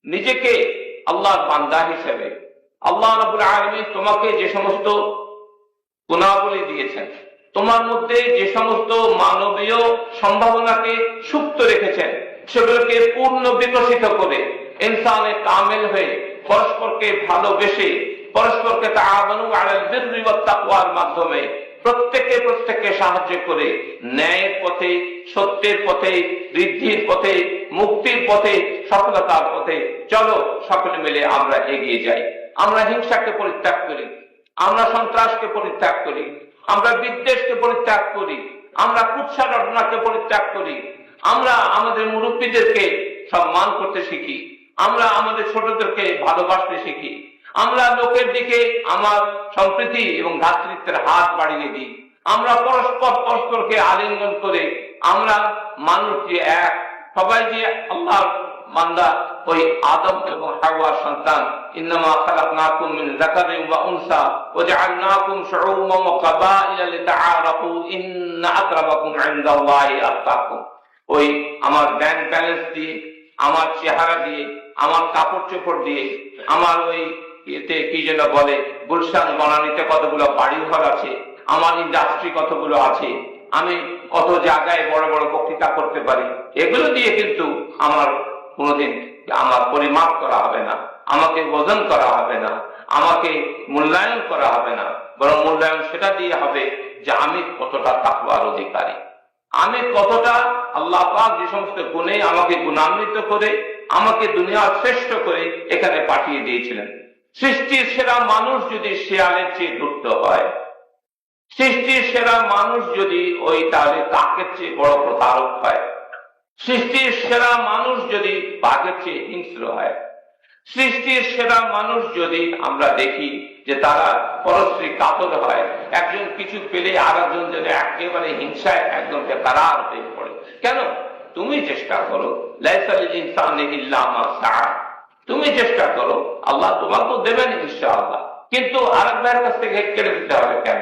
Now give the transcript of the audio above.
নিজেকে আল্লাহর বান্দা হিসেবে আল্লাহ রাব্বুল আলামিন তোমাকে যে সমস্ত গুণাবলী দিয়েছেন, তোমার মধ্যে যে সমস্ত মানবীয় সম্ভাবনাকে সুপ্ত রেখেছেন, সেগুলোকে পূর্ণ বিকশিত করে ইনসানে কামেল হয়ে পরস্পরকে ভালোবেসে পরস্পরকে তাআওয়ানু আলাল বিররি ওয়াত তাকওয়ার মাধ্যমে প্রত্যেককে সাহায্য করে ন্যায়ের পথে, সত্যের পথে, বৃদ্ধির পথে, মুক্তির পথে, সফলতার পথে চলো সকলে মিলে আমরা এগিয়ে যাই। আমরা হিংসাকে পরিত্যাগ করি, আমরা সন্ত্রাসকে পরিত্যাগ করি, আমরা বিদ্বেষকে পরিত্যাগ করি, আমরা কুৎসা রটনাকে পরিত্যাগ করি, আমরা আমাদের মুরব্বীদেরকে সম্মান করতে শিখি, আমরা আমাদের ছোটদেরকে ভালোবাসতে শিখি, আমরা লোকের দিকে আমার সম্প্রীতি এবং ভ্রাতৃত্বের হাত বাড়িয়ে দিই, আমরা পরস্পরকে আলিঙ্গন করে আমরা মানুষ যে এক, সবাই যে আল্লাহর বান্দা, ওই আদম এবং হাওয়ার সন্তান। ইন্নামা খালাকনাকুম মিন যাকারিন ওয়া উনসা ওয়া জাআলনাকুম শুউবান ওয়া কাবাইলা লিতাআরাফু ইন্না আকরামাকুম ইনদাল্লাহি আতকাকুম। ওই আমার ব্যাংক ব্যালেন্স দিয়ে, আমার চেহারা দিয়ে, আমার কাপড় চোপড় দিয়ে, আমার ওই এতে কি যেন বলে গুলশান বনানীতে কতগুলো বাড়ি ঘর আছে, আমার ইন্ডাস্ট্রি কতগুলো আছে, আমি কত জায়গায় বড় বড় বক্তৃতা করতে পারি, এগুলো দিয়ে কিন্তু আমার কোনোদিন আমার পরিমাপ করা হবে না, আমাকে ওজন করা হবে না, আমাকে মূল্যায়ন করা হবে না। বরং মূল্যায়ন সেটা দিয়ে হবে যে আমি কতটা তাকওয়ার অধিকারী, আমি কতটা আল্লাহ পাক যে সমস্ত গুণে আমাকে গুণান্বিত করে আমাকে দুনিয়ার শ্রেষ্ঠ করে এখানে পাঠিয়ে দিয়েছিলেন। সৃষ্টির সেরা মানুষ যদি শেয়ালের চেয়ে ধূর্ত হয়, সৃষ্টির সেরা মানুষ যদি ওই তাহলে কাকের চেয়ে বড় প্রতারক হয়, সৃষ্টির সেরা মানুষ যদি বাঘের চেয়ে হিংস্র হয়, সৃষ্টির সেরা মানুষ যদি আমরা দেখি যে তারা পরস্পর কাতর হয়, একজন কিছু পেলে আর একজন যেন একেবারে হিংসায় একদম বেকারার হয়ে পড়ে। কেন? তুমি চেষ্টা করো, লাইসা লিল ইনসানি ইল্লা মা সাআ, তুমি চেষ্টা করো, আল্লাহ তোমাকেও দেবেন ইনশাআল্লাহ, কিন্তু আরেক ভাইয়ের কাছ থেকে কেড়ে দিতে হবে কেন?